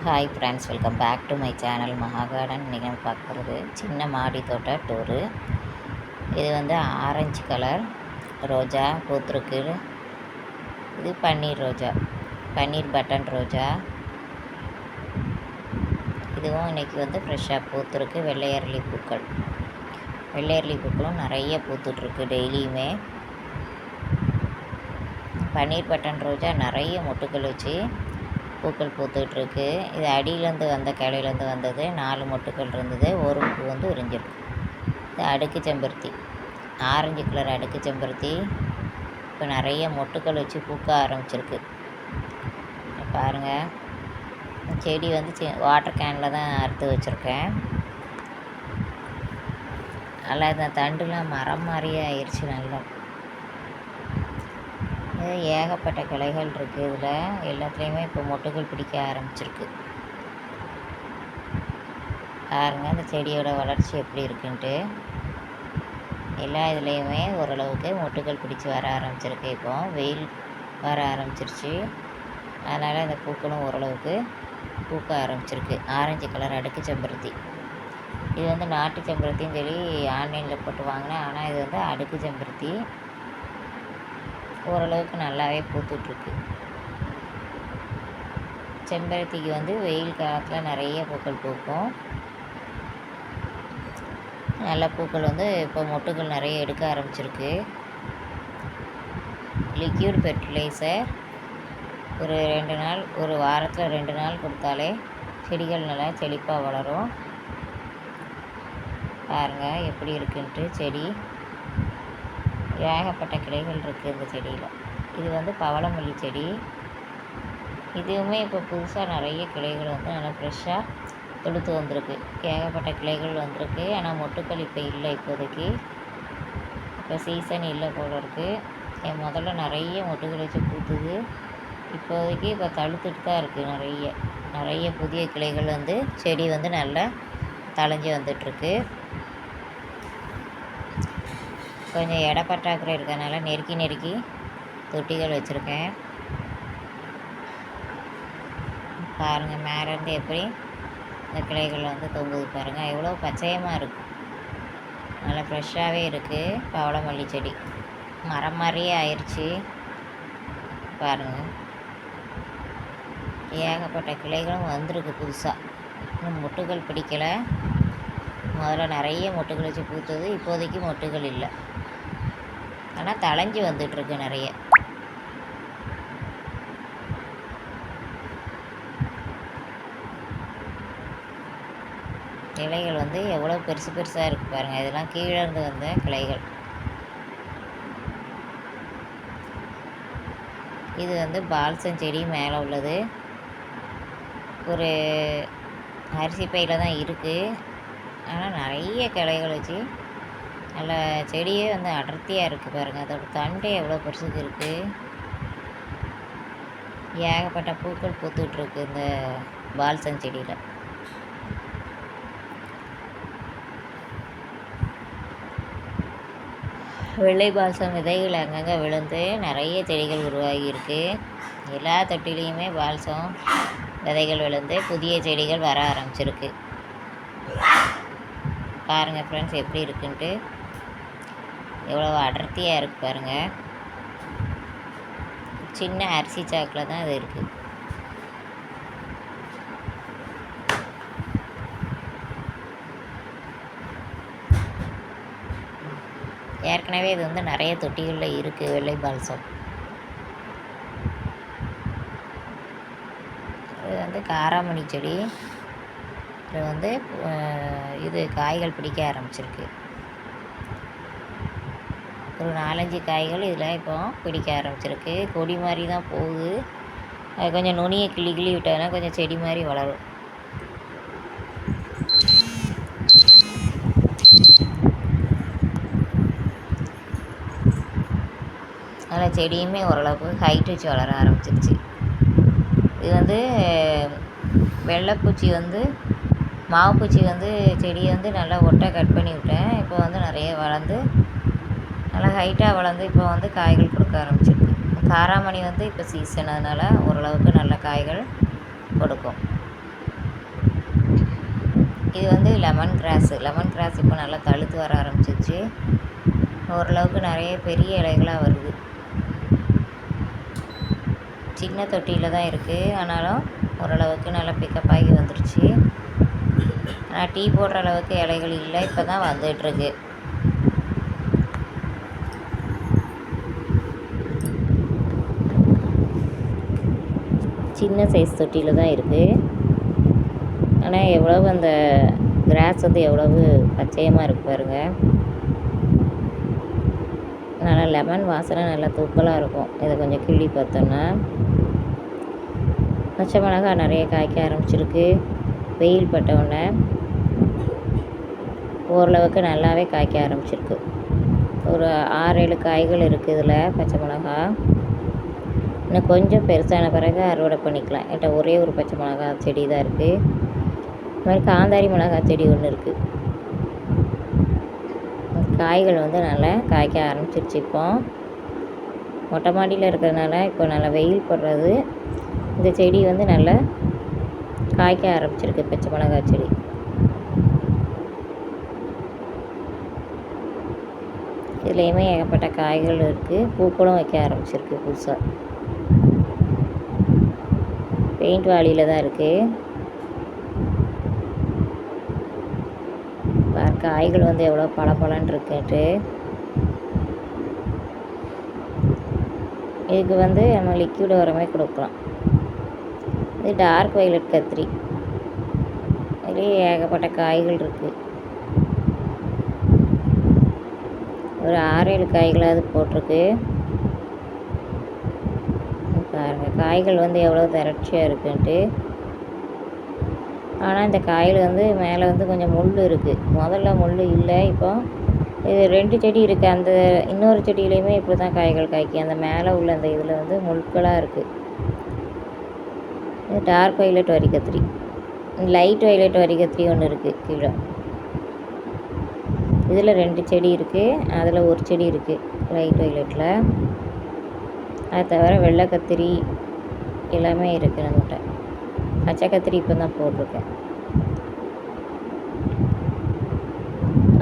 Hi friends, welcome back to my channel Maha garden. இன்றைக்கி நம்ம பார்க்குறது சின்ன மாடி தோட்ட டூரு. இது வந்து ஆரஞ்சு கலர் ரோஜா பூத்துருக்கு. இது பன்னீர் ரோஜா, பன்னீர் பட்டன் ரோஜா. இதுவும் இன்றைக்கி வந்து ஃப்ரெஷ்ஷாக பூத்துருக்கு. வெள்ளையரளி பூக்கள், வெள்ளையரளி பூக்களும் நிறைய பூத்துட்ருக்கு டெய்லியுமே. பன்னீர் பட்டன் ரோஜா நிறைய மொட்டுக்கள் வச்சு பூக்கள் பூத்துட்ருக்கு. இது அடியிலேருந்து வந்த கிளையிலேருந்து வந்தது. 4 மொட்டுக்கள் இருந்தது. ஒரு பூ வந்து விரிஞ்சிருக்கு. இது அடுக்கு செம்பருத்தி, ஆரஞ்சு கலர் அடுக்கு செம்பருத்தி. இப்போ நிறைய மொட்டுக்கள் வச்சு பூக்க ஆரம்பிச்சிருக்கு. பாருங்கள், செடி வந்து வாட்டர் கேனில் தான் அறுத்து வச்சுருக்கேன். நல்லா இந்த தண்டுலாம் மரம் மாதிரியே ஆயிடுச்சு. நல்லா ஏகப்பட்ட கிளைகள் இருக்குது. இதில் எல்லாத்துலேயுமே இப்போ மொட்டுகள் பிடிக்க ஆரம்பிச்சிருக்கு. பாருங்க அந்த செடியோட வளர்ச்சி எப்படி இருக்குன்ட்டு. எல்லா இதுலேயுமே ஓரளவுக்கு மொட்டுகள் பிடிச்சி வர ஆரம்பிச்சிருக்கு. இப்போ வெயில் வர ஆரம்பிச்சிருச்சு, அதனால் இந்த பூக்களும் ஓரளவுக்கு பூக்க ஆரம்பிச்சிருக்கு. ஆரஞ்சு கலர் அடுக்கு செம்பருத்தி. இது வந்து நாட்டு செம்பருத்தின்னு சொல்லி ஆன்லைனில் போட்டு வாங்கினேன். ஆனால் இது வந்து அடுக்கு செம்பருத்தி. ஓரளவுக்கு நல்லாவே பூத்துட்ருக்கு. செம்பருத்திக்கு வந்து வெயில் காலத்தில் நிறைய பூக்கள் பூக்கும். நல்ல பூக்கள் வந்து இப்போ மொட்டுகள் நிறைய எடுக்க ஆரம்பிச்சிருக்கு. லிக்யூட் ஃபெர்டிலைசர் ஒரு 2 நாள், ஒரு வாரத்தில் 2 நாள் கொடுத்தாலே செடிகள் நல்லா செழிப்பாக வளரும். பாருங்கள் எப்படி இருக்குன்ட்டு. செடி ஏகப்பட்ட கிளைகள் இருக்குது இந்த செடியில். இது வந்து பவளமல்லி செடி. இதுவுமே இப்போ புதுசாக நிறைய கிளைகள் வந்து நல்லா ஃப்ரெஷ்ஷாக தொடுத்து வந்திருக்கு. ஏகப்பட்ட கிளைகள் வந்திருக்கு. ஆனால் மொட்டுக்கள் இப்போ இல்லை. இப்போதைக்கு இப்போ சீசன் இல்லை போல இருக்குது. முதல்ல நிறைய மொட்டுக்கள் வச்சு பூத்துது. இப்போதைக்கு இப்போ தழுத்துட்டு தான் இருக்குது. நிறைய புதிய கிளைகள் வந்து செடி வந்து நல்லா தழைஞ்சி வந்துட்டுருக்கு. கொஞ்சம் இட பற்றாக்குறை இருக்கிறதுனால நெருக்கி தொட்டிகள் வச்சுருக்கேன். பாருங்கள் மேலேருந்து எப்படி இந்த கிளைகள் வந்து தொங்குது. பாருங்கள் எவ்வளோ பச்சையமாக இருக்குது. நல்லா ஃப்ரெஷ்ஷாகவே இருக்குது. பவளமல்லி செடி மரம் மாதிரியே ஆயிடுச்சு. பாருங்கள் ஏகப்பட்ட கிளைகளும் வந்திருக்கு புதுசாக. இன்னும் மொட்டுகள் பிடிக்கலை. முதல்ல நிறைய மொட்டுகள் வச்சு பூத்தது. இப்போதைக்கு மொட்டுகள் இல்லை, ஆனால் தழைஞ்சி வந்துட்டுருக்கு நிறைய. கிளைகள் வந்து எவ்வளோ பெருசாக இருக்குது பாருங்கள். இதெல்லாம் கீழே இருந்து வந்த கிளைகள். இது வந்து பால்சம் செடி மேலே உள்ளது. ஒரு அரிசி பையில் தான் இருக்குது. ஆனால் நிறைய கிளைகள் வச்சு நல்ல செடியே வந்து அடர்த்தியாக இருக்குது. பாருங்கள் அதோட தண்டே எவ்வளோ பெருசுக்கு இருக்குது. ஏகப்பட்ட பூக்கள் பூத்துட்ருக்கு இந்த பால்சம் செடியில். வெள்ளை பால்சம் விதைகள் அங்கங்கே விழுந்து நிறைய செடிகள் உருவாகியிருக்கு. எல்லா தொட்டிலையுமே பால்சம் விதைகள் விழுந்து புதிய செடிகள் வர ஆரம்பிச்சிருக்கு. பாருங்கள் ஃப்ரெண்ட்ஸ் எப்படி இருக்குன்ட்டு. எவ்வளோ அடர்த்தியாக இருக்குது பாருங்கள். சின்ன அரிசி சாக்கில் தான் இது இருக்குது. ஏற்கனவே இது வந்து நிறைய தொட்டிகளில் இருக்குது வெள்ளை பால்சம். இது வந்து காராமணி செடி. இது வந்து இது காய்கள் பிடிக்க ஆரம்பிச்சிருக்கு. ஒரு 4-5 காய்கள் இதில் இப்போ பிடிக்க ஆரம்பிச்சிருக்கு. கொடி மாதிரி தான் போகுது. அது கொஞ்சம் நுனியை கிள்ளி விட்டோன்னா கொஞ்சம் செடி மாதிரி வளரும். அதில் செடியுமே ஓரளவுக்கு ஹைட் வச்சு வளர ஆரம்பிச்சிருச்சு. இது வந்து வெள்ளைப்பூச்சி வந்து மாவுப்பூச்சி வந்து செடியை வந்து நல்லா ஒட்டை கட் பண்ணி விட்டேன். இப்போ வந்து நிறைய வளர்ந்து நல்லா ஹைட்டாக வளர்ந்து இப்போ வந்து காய்கள் கொடுக்க ஆரம்பிச்சிருக்கு. காராமணி வந்து இப்போ சீசன், அதனால் ஓரளவுக்கு நல்ல காய்கள் கொடுக்கும். இது வந்து லெமன் கிராஸ் இப்போ நல்லா தழுத்து வர ஆரம்பிச்சிருச்சு. ஓரளவுக்கு நிறைய பெரிய இலைகளாக வருது. சின்ன தொட்டியில் தான் இருக்குது, ஆனாலும் ஓரளவுக்கு நல்லா பிக்கப் ஆகி வந்துருச்சு. ஆனால் டீ போடுற அளவுக்கு இலைகள் இல்லை, இப்போ தான் வந்துகிட்ருக்கு. சின்ன சைஸ் தொட்டியில் தான் இருக்குது. ஆனால் எவ்வளவு அந்த கிராஸ் வந்து எவ்வளவு பச்சையமாக இருக்குது பாருங்கள். நல்லா லெமன் வாசனை நல்லா தூக்கலாக இருக்கும். இதை கொஞ்சம் கிள்ளி பார்த்தோன்னா பச்சை மிளகா நிறைய காய்க்க ஆரம்பிச்சிருக்கு. வெயில் பட்டவுடனே ஓரளவுக்கு நல்லாவே காய்க்க ஆரம்பிச்சிருக்கு. ஒரு 6-7 காய்கள் இருக்குது இதில் பச்சை மிளகா. இன்னும் கொஞ்சம் பெருசான பிறகு அறுவடை பண்ணிக்கலாம். என்கிட்ட ஒரே ஒரு பச்சை மிளகா செடி தான் இருக்குது. இது மாதிரி காந்தாரி மிளகா செடி ஒன்று இருக்குது. காய்கள் வந்து நல்லா காய்க்க ஆரம்பிச்சிருச்சு. இப்போ மொட்டை மாடியில் இருக்கிறதுனால இப்போ நல்லா வெயில் படுறது, இந்த செடி வந்து நல்லா காய்க்க ஆரம்பிச்சிருக்கு. பச்சை மிளகா செடி இதுலேயுமே ஏகப்பட்ட காய்கள் இருக்குது. பூக்களும் வைக்க ஆரம்பிச்சிருக்கு புதுசாக. பெயிண்ட் வாளியில் தான் இருக்குது. காய்கள் வந்து எவ்வளோ பளபளன்னு இருக்குன்ட்டு. இதுக்கு வந்து நம்ம லிக்விட் உரமே கொடுக்கலாம். இது டார்க் வயலட் கத்திரி. இதுலேயே ஏகப்பட்ட காய்கள் இருக்குது. ஒரு 6-7 காய்களாவது போட்டிருக்கு பாருங்கள். காய்கள் வந்து எவ்வளோ திரட்சியாக இருக்குன்ட்டு. ஆனால் இந்த காயில் வந்து மேலே வந்து கொஞ்சம் முள் இருக்குது. முதல்ல முள் இல்லை. இப்போ இது 2 செடி இருக்குது. அந்த இன்னொரு செடியிலையுமே இப்படி தான் காய்கள் காய்க்கும். அந்த மேலே உள்ள அந்த இதில் வந்து முள்களாக இருக்குது. இது டார்க் வயலட் வரிக்கத்திரி. லைட் வயலட் வரிக்கத்திரி ஒன்று இருக்குது கீழே. இதில் 2 செடி இருக்குது, அதில் ஒரு செடி இருக்குது லைட் வயலட்டில். அது தவிர வெள்ளை கத்திரி எல்லாமே இருக்குது நம்மகிட்ட. பச்சை கத்திரி இப்போ தான் போட்டிருக்கேன்.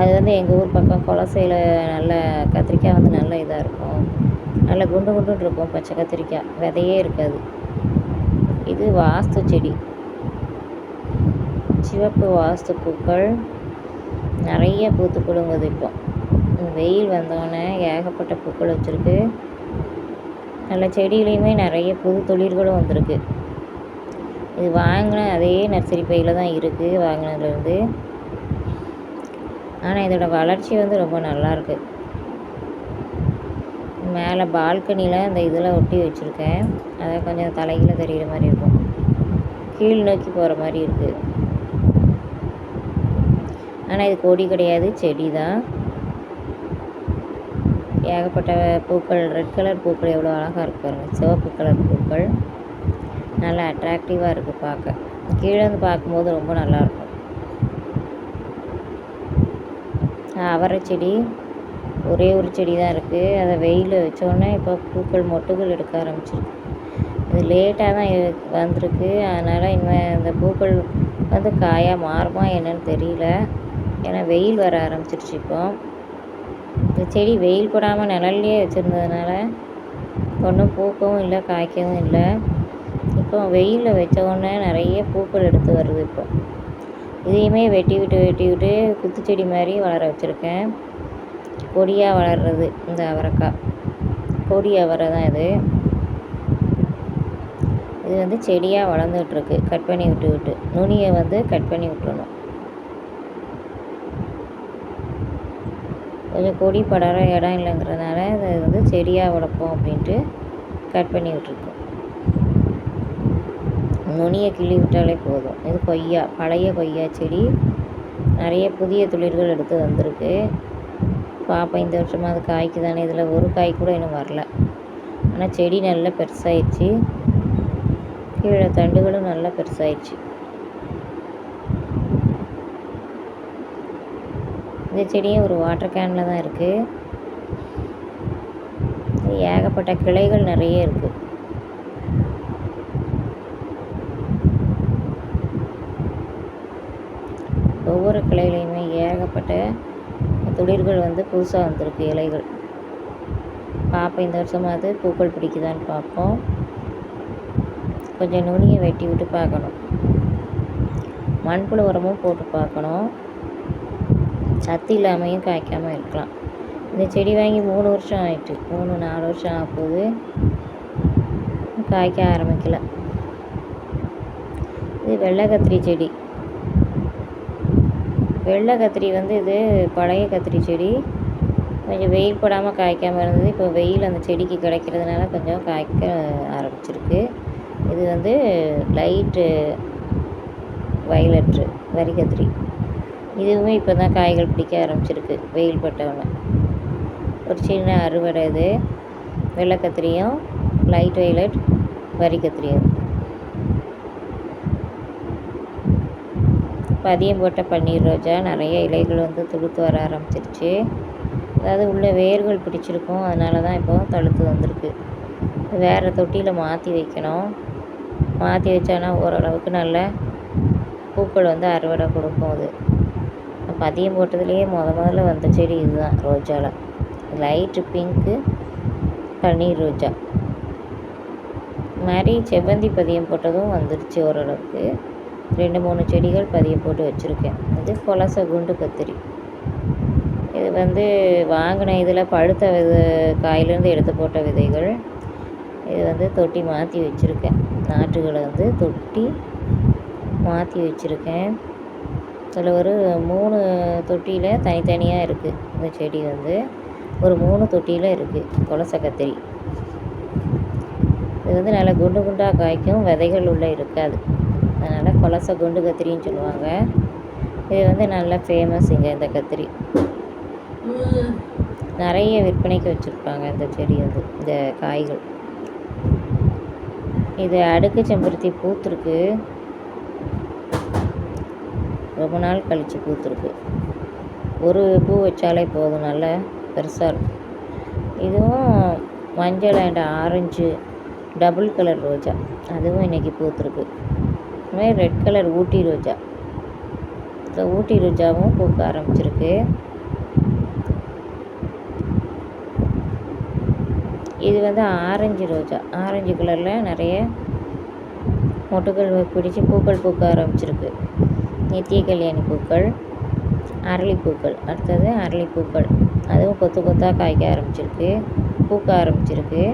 அது வந்து எங்கள் ஊர் பக்கம் குலசையில் நல்ல கத்திரிக்காய் வந்து நல்ல இதாக இருக்கும். நல்ல குண்டு குண்டுன்னு இருக்கும் பச்சை கத்திரிக்காய், விதையே இருக்காது. இது வாஸ்து செடி. சிவப்பு வாஸ்து பூக்கள் நிறைய பூத்து குலுங்குது. இப்போ வெயில் வந்தோடனே ஏகப்பட்ட பூக்கள் வச்சுருக்கு. நல்ல செடியிலையுமே நிறைய புது துளிர்களும் வந்திருக்கு. இது வாங்கின அதே நர்சரி பையில் தான் இருக்குது வாங்கினதுலேருந்து. ஆனால் இதோட வளர்ச்சி வந்து ரொம்ப நல்லாயிருக்கு. மேலே பால்கனியில் அந்த இதில் ஒட்டி வச்சுருக்கேன். அதை கொஞ்சம் தலையில் தெரிகிற மாதிரி இருக்கும். கீழ் நோக்கி போகிற மாதிரி இருக்குது. ஆனால் இது கொடி கிடையாது, செடி தான். ஏகப்பட்ட பூக்கள், ரெட் கலர் பூக்கள் எவ்வளோ அழகாக இருக்கு பாருங்கள். சிவப்பு கலர் பூக்கள் நல்லா அட்ராக்டிவாக இருக்குது பார்க்க. கீழே வந்து பார்க்கும்போது ரொம்ப நல்லாயிருக்கும். அவரை செடி ஒரே ஒரு செடி தான் இருக்குது. அதை வெயிலில் வச்சோடனே இப்போ பூக்கள் மொட்டுகள் எடுக்க ஆரம்பிச்சிருக்கு. இது லேட்டாக தான் வந்திருக்கு. அதனால் இனிமேல் இந்த பூக்கள் வந்து காயாக மாறுமா என்னன்னு தெரியல. ஏன்னா வெயில் வர ஆரம்பிச்சிருச்சு. இப்போ இந்த செடி வெயில் போடாமல் நிழல்லையே வச்சுருந்ததுனால ஒன்றும் பூக்கவும் இல்லை, காய்க்கவும் இல்லை. இப்போ வெயிலில் வச்ச உடனே நிறைய பூக்கள் எடுத்து வருது. இப்போ இதையுமே வெட்டி விட்டு குத்துச்செடி மாதிரி வளர வச்சுருக்கேன். கொடியாக வளர்றது இந்த அவரைக்காய், கொடி அவரை தான் இது. இது வந்து செடியாக வளர்ந்துட்டுருக்கு. கட் பண்ணி விட்டு நுனியை வந்து கட் பண்ணி விட்டுறணும். கொஞ்சம் கொடி படர இடம் இல்லைங்கிறதுனால அதை வந்து செடியாக வளர்ப்போம் அப்படின்ட்டு கட் பண்ணி விட்டுருக்கோம். நுனியை கிள்ளி விட்டாலே போதும். இது கொய்யா, பழைய கொய்யா செடி. நிறைய புதிய துளிர்கள் எடுத்து வந்திருக்கு. பாப்பா இந்த வருஷமாக அது காய்க்கு தானே. இதில் ஒரு காய் கூட இன்னும் வரல. ஆனால் செடி நல்லா பெருசாகிடுச்சு. கீழே தண்டுகளும் நல்லா பெருசாகிடுச்சு. இந்த செடியும் ஒரு வாட்டர் கேனில் தான் இருக்குது. ஏகப்பட்ட கிளைகள் நிறைய இருக்குது. ஒவ்வொரு கிளையிலையுமே ஏகப்பட்ட துளிர்கள் வந்து புதுசாக வந்திருக்கு இலைகள். பார்ப்போம் இந்த வருஷமாவது பூக்கள் பிடிக்குதான்னு பார்ப்போம். கொஞ்சம் நுனியை வெட்டி விட்டு பார்க்கணும். மண்புழு உரமும் போட்டு பார்க்கணும். சத்து இல்லாமையும் காய்க்காமல் இருக்கலாம். இந்த செடி வாங்கி 3 வருஷம் ஆயிட்டு, 3-4 வருஷம் ஆகும்போது காய்க்க ஆரம்பிக்கல. இது வெள்ளை கத்திரி செடி. வெள்ளை கத்திரி வந்து இது பழைய கத்திரி செடி. கொஞ்சம் வெயில் படாமல் காய்க்காமல் இருந்தது. இப்போ வெயில் அந்த செடிக்கு கிடைக்கிறதுனால கொஞ்சம் காய்க்க ஆரம்பிச்சிருக்கு. இது வந்து லைட்டு வயலட்டு வரிகத்திரி. இதுவுமே இப்போ தான் காய்கள் பிடிக்க ஆரம்பிச்சிருக்கு வெயில் பட்டவுடனே. ஒரு சின்ன அறுவடை இது. வெள்ளை கத்திரியும் லைட் வயலட் வரிகத்திரியும். பதியம் போட்ட பன்னீர் ரோஜா நிறைய இலைகள் வந்து துளுத்து வர ஆரம்பிச்சிருச்சு. அதாவது உள்ள வேர்கள் பிடிச்சிருக்கும், அதனால தான் இப்போ தழுத்து வந்திருக்கு. வேறு தொட்டியில் மாற்றி வைக்கணும். மாற்றி வச்சானா ஓரளவுக்கு நல்ல பூக்கள் வந்து அறுவடை கொடுக்கும். அது பதியம் போட்டதுலேயே முதல்ல வந்த செடி இதுதான் ரோஜாவில். லைட்டு பிங்க்கு பன்னீர் ரோஜா மாதிரி செவ்வந்தி பதியம் போட்டதும் வந்துடுச்சு ஓரளவுக்கு. 2-3 செடிகள் பதியம் போட்டு வச்சுருக்கேன். இது கொலச குண்டு கத்திரி. இது வந்து வாங்கின இதில் பழுத்த காயிலேருந்து எடுத்து போட்ட விதைகள். இது வந்து தொட்டி மாற்றி வச்சுருக்கேன். நாற்றுகளை வந்து தொட்டி மாற்றி வச்சுருக்கேன். அதில் ஒரு 3 தொட்டியில் தனித்தனியாக இருக்குது. இந்த செடி வந்து ஒரு 3 தொட்டியில் இருக்குது கொலச கத்திரி. இது வந்து நல்லா குண்டு குண்டாக காய்க்கும், விதைகள் உள்ளே இருக்காது. அதனால் கொலச குண்டு கத்திரின்னு சொல்லுவாங்க. இது வந்து நல்லா ஃபேமஸ் இங்கே இந்த கத்திரி. நிறைய விற்பனைக்கு வச்சுருப்பாங்க இந்த செடி வந்து இந்த காய்கள். இது அடுக்கு செம்பருத்தி பூத்துருக்கு. ரொம்ப நாள் கழித்து பூத்துருக்கு. ஒரு பூ வச்சாலே போதும், நல்லா பெருசாக இருக்கும். இதுவும் மஞ்சள் அண்ட் ஆரஞ்சு டபுள் கலர் ரோஜா. அதுவும் இன்றைக்கி பூத்துருக்கு. இதுமாதிரி ரெட் கலர் ஊட்டி ரோஜா. இந்த ஊட்டி ரோஜாவும் பூக்க ஆரம்பிச்சிருக்கு. இது வந்து ஆரஞ்சு ரோஜா. ஆரஞ்சு கலரில் நிறைய மொட்டுகள் பிடிச்சி பூக்கள் பூக்க ஆரம்பிச்சிருக்கு. நித்திய கல்யாணி பூக்கள், அரளிப்பூக்கள். அடுத்தது அரளிப்பூக்கள். அதுவும் கொத்து கொத்தாக காய்க்க ஆரம்பிச்சிருக்கு, பூக்க ஆரம்பிச்சிருக்கு.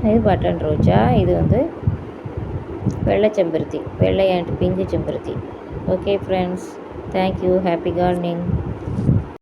இது பட்டன் ரோஜா. இது வந்து வெள்ளை செம்பருத்தி, வெள்ளை அண்ட் பிங்கு செம்பருத்தி. Okay friends, thank you. Happy gardening.